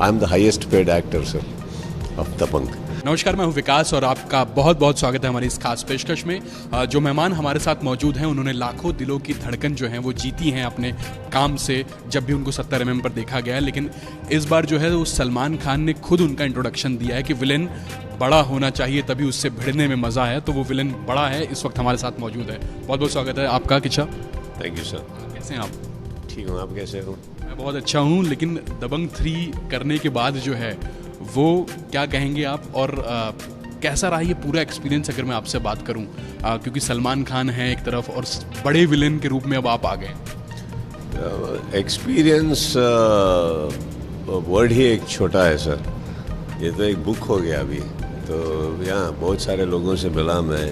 I am the highest paid actor sir of Dabangg. नमस्कार, मैं हूं विकास और आपका बहुत बहुत स्वागत है हमारी इस खास पेशकश में। जो मेहमान हमारे साथ मौजूद हैं उन्होंने लाखों दिलों की धड़कन जो है वो जीती हैं अपने काम से, जब भी उनको 70 mm पर देखा गया है। लेकिन इस बार जो है वो सलमान खान ने खुद उनका इंट्रोडक्शन दिया है कि विलेन बड़ा होना चाहिए तभी उससे भिड़ने में मज़ा है। तो वो विलेन बड़ा है, इस वक्त हमारे साथ मौजूद है। बहुत बहुत स्वागत है आपका किच्छा। Thank you sir. कैसे हैं आप? ठीक हूँ, आप कैसे हो? मैं बहुत अच्छा हूँ। लेकिन दबंग 3 करने के बाद जो है वो क्या कहेंगे आप, और कैसा रहा ये पूरा एक्सपीरियंस अगर मैं आपसे बात करूं, क्योंकि सलमान खान है एक तरफ और बड़े विलेन के रूप में अब आप आ गए। एक्सपीरियंस वर्ड ही एक छोटा है सर, ये तो एक बुक हो गया अभी। तो यहाँ बहुत सारे लोगों से मिला, मैं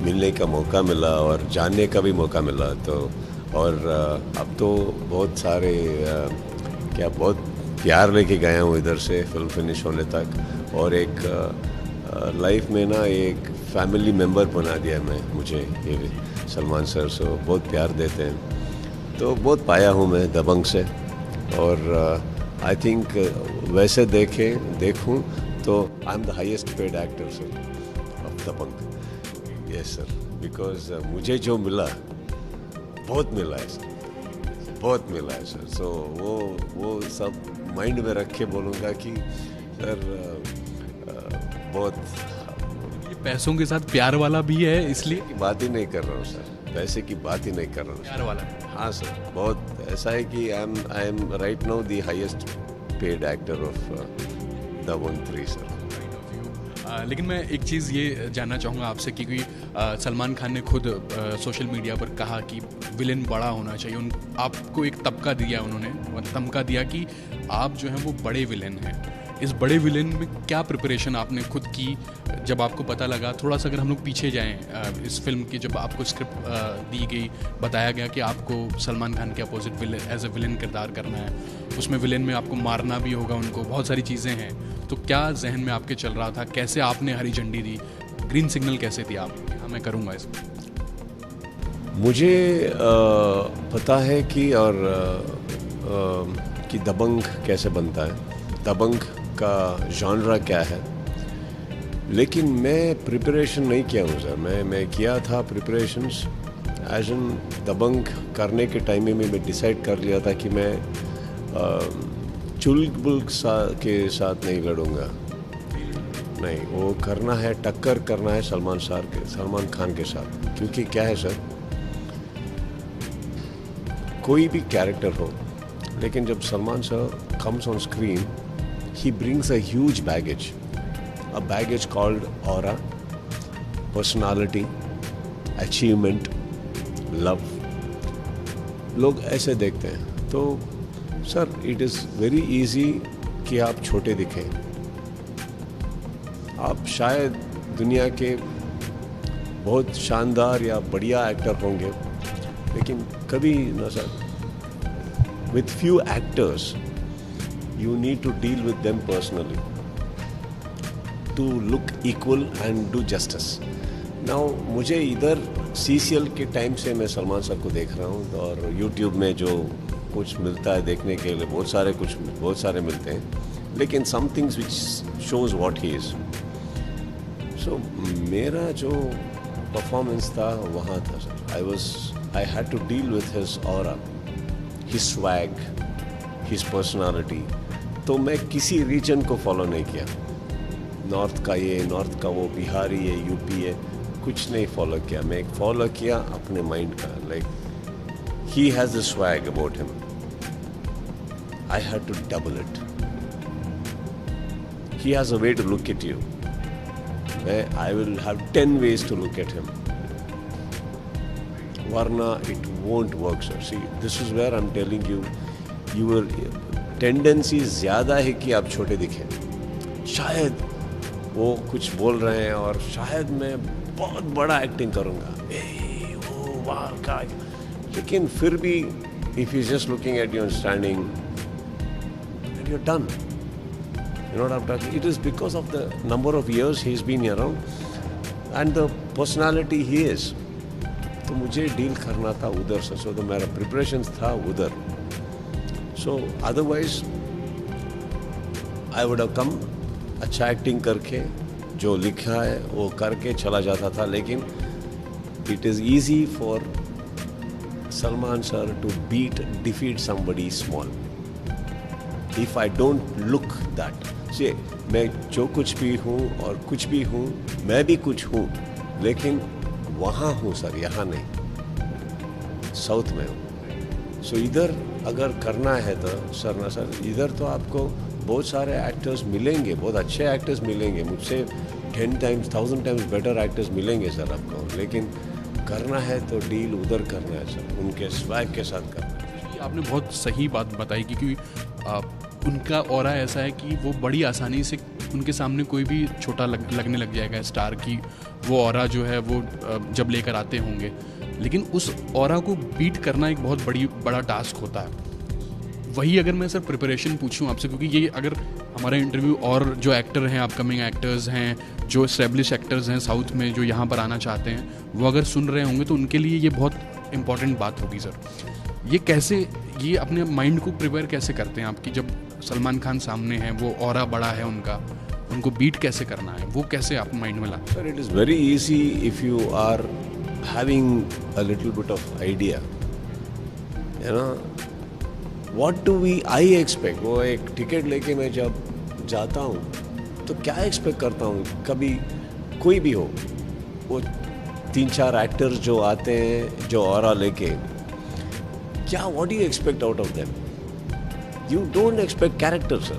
मिलने का मौका मिला और जानने का भी मौका मिला। तो और अब तो बहुत सारे बहुत प्यार लेके गया हूँ इधर से फिल्म फिनिश होने तक, और एक लाइफ में ना एक फैमिली मेम्बर बना दिया मुझे ये सलमान सर। सो बहुत प्यार देते हैं, तो बहुत पाया हूँ मैं दबंग से। और आई थिंक वैसे देखूँ तो I am the highest paid actor sir of Dabangg. Yes sir, because मुझे जो मिला बहुत मिला है सर, बहुत मिला है सर। सो वो सब माइंड में रख के बोलूँगा कि सर बहुत। ये पैसों के साथ प्यार वाला भी है, इसलिए की बात ही नहीं कर रहा हूँ सर, पैसे की बात ही नहीं कर रहा हूँ, प्यार वाला। हाँ सर, बहुत ऐसा है कि I am right now the highest paid actor of Dabangg 3 sir. लेकिन मैं एक चीज़ ये जानना चाहूँगा आपसे, क्योंकि सलमान खान ने खुद सोशल मीडिया पर कहा कि विलेन बड़ा होना चाहिए। आपको एक तमगा दिया उन्होंने, तमगा दिया कि आप जो हैं वो बड़े विलेन हैं। इस बड़े विलेन में क्या प्रिपरेशन आपने खुद की जब आपको पता लगा? थोड़ा सा अगर हम लोग पीछे जाएं, इस फिल्म की जब आपको स्क्रिप्ट दी गई, बताया गया कि आपको सलमान खान के opposite villain as a villain किरदार करना है, उसमें विलेन में आपको मारना भी होगा उनको, बहुत सारी चीज़ें हैं। तो क्या जहन में आपके चल रहा था? कैसे आपने हरी झंडी दी, ग्रीन सिग्नल कैसे दिया आप? हाँ, मैं करूँगा इसको। मुझे पता है कि कि दबंग कैसे बनता है, दबंग का जॉनरा क्या है, लेकिन मैं प्रिपरेशन नहीं किया हूँ सर। मैं किया था प्रिपरेशंस एज एन दबंग करने के टाइम में मैं डिसाइड कर लिया था कि मैं चुलबुल के साथ नहीं लड़ूंगा। नहीं, वो करना है, टक्कर करना है सलमान खान के साथ। क्योंकि क्या है सर, कोई भी कैरेक्टर हो, लेकिन जब Salman sir comes on screen, he brings a huge baggage called aura, personality, achievement, love. लोग ऐसे देखते हैं। तो sir it is very easy कि आप छोटे दिखें। आप शायद दुनिया के बहुत शानदार या बढ़िया एक्टर होंगे, लेकिन कभी ना sir, with few actors you need to deal with them personally to look equal and do justice. Now मुझे इधर CCL के टाइम से मैं सलमान साहब को देख रहा हूँ, और YouTube में जो कुछ मिलता है देखने के लिए बहुत सारे मिलते हैं, लेकिन some things which shows what he is. So मेरा जो परफॉर्मेंस था वहाँ था sir, I had to deal with his aura, his swag, his personality. तो मैं किसी रीजन को फॉलो नहीं किया, नॉर्थ का ये, नॉर्थ का वो, बिहारी है, यूपी है, कुछ नहीं फॉलो किया। मैं फॉलो किया अपने माइंड का, like he has a swag about him, I had to double it. He has a way to look at you, I will have 10 ways to look at him, वरना it won't work sir. See, this is where I am telling you, your tendency ज़्यादा है कि आप छोटे दिखें। शायद वो कुछ बोल रहे हैं और शायद मैं बहुत बड़ा एक्टिंग करूँगा, वो वाह का, लेकिन फिर भी if you just looking at you standing and you done, you know what it is because of the number of years he is been around and the personality he is. तो मुझे deal करना था उधर से, सो तो मेरा preparation था उधर। सो otherwise I would have come, अच्छा एक्टिंग करके जो लिखा है वो करके चला जाता था, लेकिन it is easy for Salman sir to defeat somebody small if I don't look that. से मैं जो कुछ भी हूँ और कुछ भी हूँ, मैं भी कुछ हूँ, लेकिन वहाँ हूँ सर, यहाँ नहीं, साउथ में हूँ। सो इधर अगर करना है तो सर ना सर, इधर तो आपको बहुत सारे एक्टर्स मिलेंगे, बहुत अच्छे एक्टर्स मिलेंगे, मुझसे 10 टाइम्स 1000 टाइम्स बेटर एक्टर्स मिलेंगे सर आपको, लेकिन करना है तो डील उधर करना है सर, उनके स्वैग के साथ करना है। ये आपने बहुत सही बात बताई क्योंकि उनका ऑरा ऐसा है कि वो बड़ी आसानी से उनके सामने कोई भी छोटा लगने लग जाएगा स्टार की, वो ऑरा जो है वो जब लेकर आते होंगे, लेकिन उस ऑरा को बीट करना एक बहुत बड़ा टास्क होता है। वही अगर मैं सर प्रिपरेशन पूछूं आपसे, क्योंकि ये अगर हमारा इंटरव्यू और जो एक्टर हैं, अपकमिंग एक्टर्स हैं, जो एस्टेब्लिश एक्टर्स हैं साउथ में जो यहाँ पर आना चाहते हैं, वो अगर सुन रहे होंगे तो उनके लिए ये बहुत इंपॉर्टेंट बात होगी सर। ये कैसे, ये अपने माइंड को प्रिपेयर कैसे करते हैं आपकी, जब सलमान खान सामने हैं, वो ऑरा बड़ा है उनका, उनको बीट कैसे करना है, वो कैसे आप माइंड में लाते हैं? Sir it is very easy if you are having a little bit of idea, you know what do we I expect. वो एक टिकट लेके मैं जब जाता हूँ तो क्या एक्सपेक्ट करता हूँ, कभी कोई भी हो, वो 3-4 एक्टर्स जो आते हैं जो ऑरा लेके, क्या what do you expect out of them? You don't expect character, sir.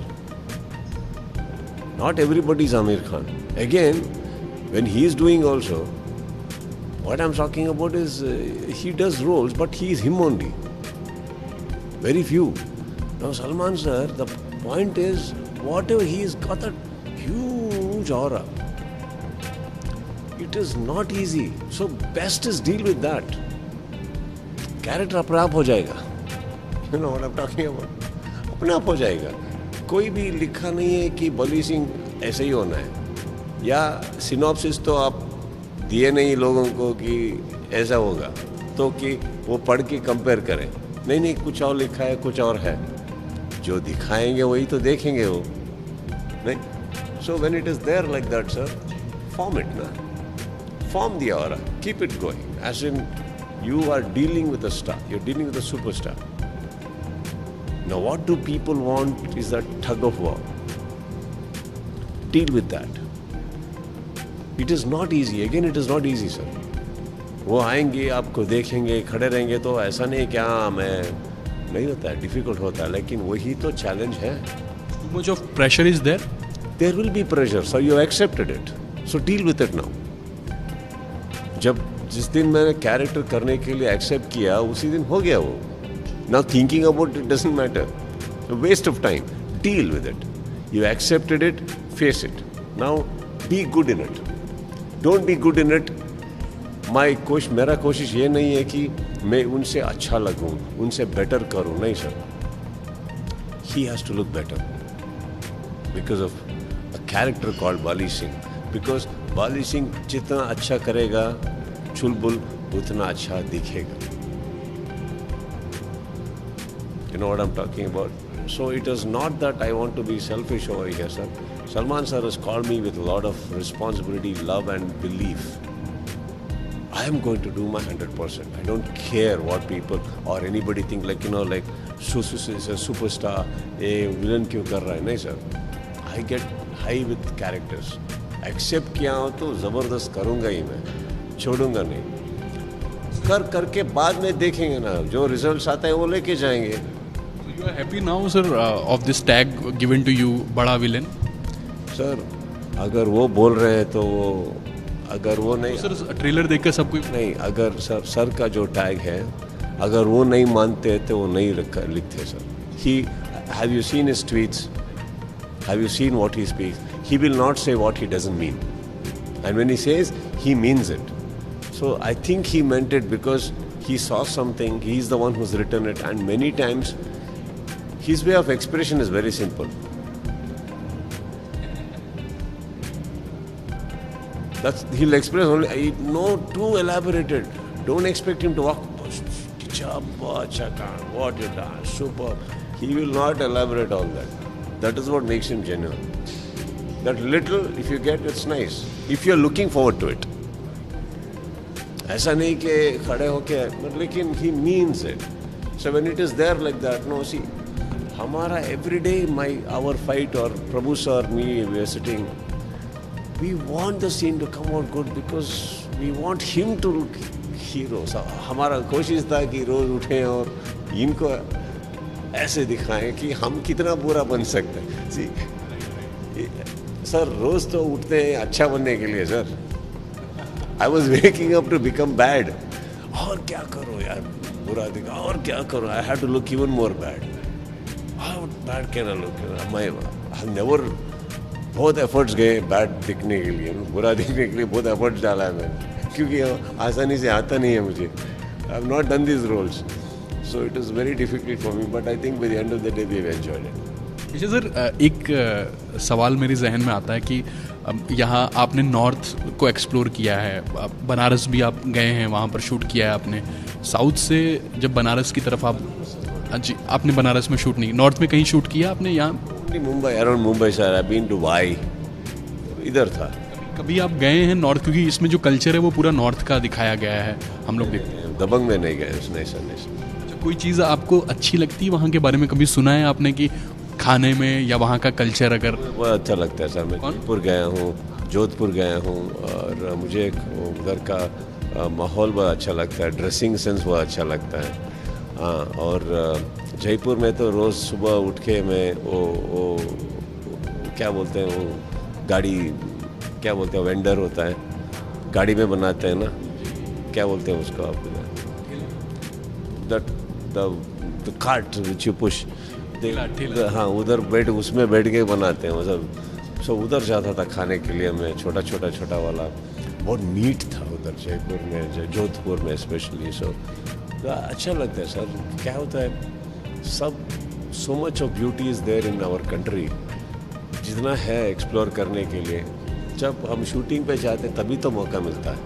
Not everybody is Amir Khan. Again, when he is doing also, what I'm talking about is he does roles, but he is him only. Very few. Now Salman sir, the point is, whatever he has got a huge aura. It is not easy. So best is deal with that. Character अपने आप हो जाएगा. You know what I'm talking about? अपने आप हो जाएगा। कोई भी लिखा नहीं है कि बली सिंह ऐसे ही होना है, या सिनॉप्सिस तो आप दिए नहीं लोगों को कि ऐसा होगा, तो कि वो पढ़ के कंपेयर करें। नहीं, कुछ और लिखा है, कुछ और है, जो दिखाएंगे वही तो देखेंगे वो, नहीं। So when it is there like that sir, form it ना, form the aura, keep it going, as in you are dealing with a star, you are dealing with a superstar. Now what do people want is that tug of war. Deal with that. It is not easy. Again, it is not easy, sir. वो आएंगे, आपको देखेंगे, खड़े रहेंगे तो ऐसा नहीं क्या मैं नहीं होता है, डिफिकल्ट होता है, लेकिन वही तो चैलेंज है। Too much of pressure is there? There will be pressure, sir. You have accepted it. So deal with it now. जब जिस दिन मैंने कैरेक्टर करने के लिए एक्सेप्ट किया, उसी दिन हो गया वो। Now thinking about it doesn't matter. A waste of time. Deal with it. You accepted it, face it. Now be good in it. Don't be good in it. मेरा कोशिश ये नहीं है कि मैं उनसे अच्छा लगूं, उनसे बेटर करूं, नहीं sir. He has to look better because of a character called Bali Singh. Because Bali Singh जितना अच्छा करेगा चुलबुल उतना अच्छा दिखेगा। You know what I'm talking about? So it is not that I want to be selfish over here, sir. Salman sir has called me with a lot of responsibility, love and belief. I am going to do my 100%. I don't care what people or anybody think like, you know, like, is a superstar, a villain क्यों कर रहा है? नहीं sir. I get high with characters. Accept किया हो तो ज़बरदस्त करूँगा ही मैं, छोड़ूंगा नहीं। करके बाद में देखेंगे ना, जो रिजल्ट्स आता है वो लेके जाएंगे। You are happy now, sir, of this tag given to you, बड़ा विलेन? सर अगर वो बोल रहे हैं तो वो, अगर वो नहीं, तो सर ट्रेलर देखकर सब कोई नहीं, अगर सर का जो टैग है, अगर वो नहीं मानते तो वो नहीं लिखते sir. Have you seen his tweets? Have you seen what he speaks? He will not say what he doesn't mean, and when he says, he means it. So I think he meant it because he saw something. He is the one who's written it, and many times his way of expression is very simple. He'll express only, no too elaborated. Don't expect him to walk, what you done, super. He will not elaborate all that. That is what makes him genuine. That little, if you get, it's nice. If you are looking forward to it. ऐसा नहीं कि खड़े होके, लेकिन he means it. So when it is there like that, no, see, हमारा every day, our fight or Prabhu sir, me, we are sitting. We want the scene to come out good because we want him to look hero. So हमारा कोशिश था कि रोज उठें और इनको ऐसे दिखाएं कि हम कितना बुरा बन सकते हैं. See, सर रोज तो उठते हैं अच्छा बनने के लिए sir. I was waking up to become bad. और क्या करो यार, बुरा दिखा, और क्या करो. I had to look even more bad. How bad can I look? I've never, बहुत एफर्ट्स गए बैड दिखने के लिए, बुरा दिखने के लिए बहुत एफर्ट्स डाला है मैंने, क्योंकि आसानी से आता नहीं है मुझे. I have not done this roles, so it is very difficult for me, but I think by the end of the day we have enjoyed it. अच्छा सर, एक सवाल मेरे जहन में आता है कि यहाँ आपने नॉर्थ को एक्सप्लोर किया है, बनारस भी आप गए हैं, वहाँ पर शूट किया है आपने. साउथ से जब बनारस की तरफ आप, जी आपने बनारस में शूट नहीं, नॉर्थ में कहीं शूट किया आपने? यहाँ Mumbai, around Mumbai sir. I been to Wai, इधर था. कभी आप गए हैं नॉर्थ? क्योंकि इसमें जो कल्चर है वो पूरा नॉर्थ का दिखाया गया है, हम लोग देखते हैं. दबंग में नहीं गए. नहीं सर. कोई चीज़ आपको अच्छी लगती है वहाँ के बारे में, कभी सुना है आपने कि खाने में या वहाँ का कल्चर? अगर बहुत अच्छा लगता है सर. मैं जयपुर गया हूँ, जोधपुर गया हूँ, और मुझे उधर का माहौल बहुत अच्छा लगता है, ड्रेसिंग सेंस बहुत अच्छा लगता है. हाँ, और जयपुर में तो रोज़ सुबह उठ के मैं वो क्या बोलते हैं, वो गाड़ी क्या बोलते हैं, वेंडर होता है, गाड़ी में बनाते हैं ना, क्या बोलते हैं उसको आप? The cart which you push. हाँ, उधर उसमें बैठ के बनाते हैं वो सब. सो उधर जाता था खाने के लिए मैं, छोटा वाला. बहुत नीट था उधर जयपुर में, जोधपुर में स्पेशली. सो अच्छा लगता है सर. क्या होता है, सब so much of beauty is there in our country, जितना है एक्सप्लोर करने के लिए. जब हम शूटिंग पे जाते हैं तभी तो मौका मिलता है.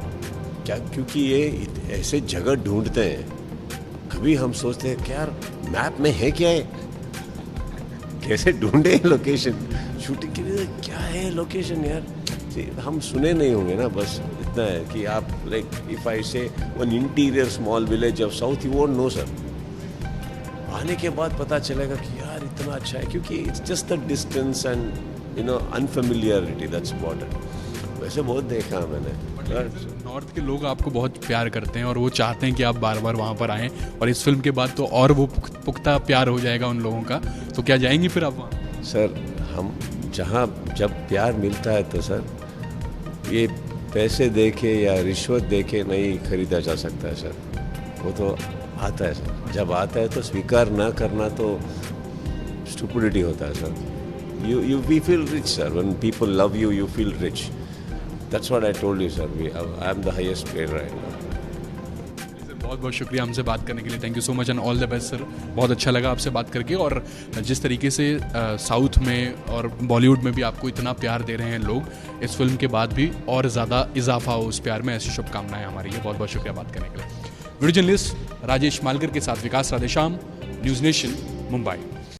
क्या, क्योंकि ये ऐसे जगह ढूंढते हैं. कभी हम सोचते हैं कि यार मैप में है क्या है, कैसे ढूंढे लोकेशन शूटिंग के लिए, क्या है लोकेशन यार. हम सुने नहीं होंगे ना, बस इतना है कि आप लाइक इफ आई से one interior small village of south, you won't know sir. आने के बाद पता चलेगा कि यार इतना अच्छा है, क्योंकि it's just the distance and you know unfamiliarity that's important. वैसे बहुत देखा मैंने. नॉर्थ के लोग आपको बहुत प्यार करते हैं और वो चाहते हैं कि आप बार बार वहाँ पर आएँ, और इस फिल्म के बाद तो और वो पुख्ता प्यार हो जाएगा उन लोगों का. तो क्या जाएंगे फिर आप वहाँ? सर हम जहाँ जब प्यार मिलता है तो सर ये पैसे दे के या रिश्वत दे के नहीं खरीदा जा सकता है सर. वो तो आता है सर. जब आता है तो स्वीकार ना करना तो स्टुपिडिटी होता है sir. you we feel rich sir. When people love you, you feel rich. That's what I told you sir. I am the highest paid right now. बहुत बहुत शुक्रिया हमसे बात करने के लिए. Thank you so much and all the best sir. बहुत अच्छा लगा आपसे बात करके, और जिस तरीके से साउथ में और बॉलीवुड में भी आपको इतना प्यार दे रहे हैं लोग, इस फिल्म के बाद भी और ज़्यादा इजाफा हो उस प्यार में, ऐसी शुभकामनाएं हमारी है. बहुत बहुत शुक्रिया बात करने के लिए. वीडियो जर्नलिस्ट राजेश मालकर के साथ विकास राधेश्याम, न्यूज़ नेशन, मुंबई.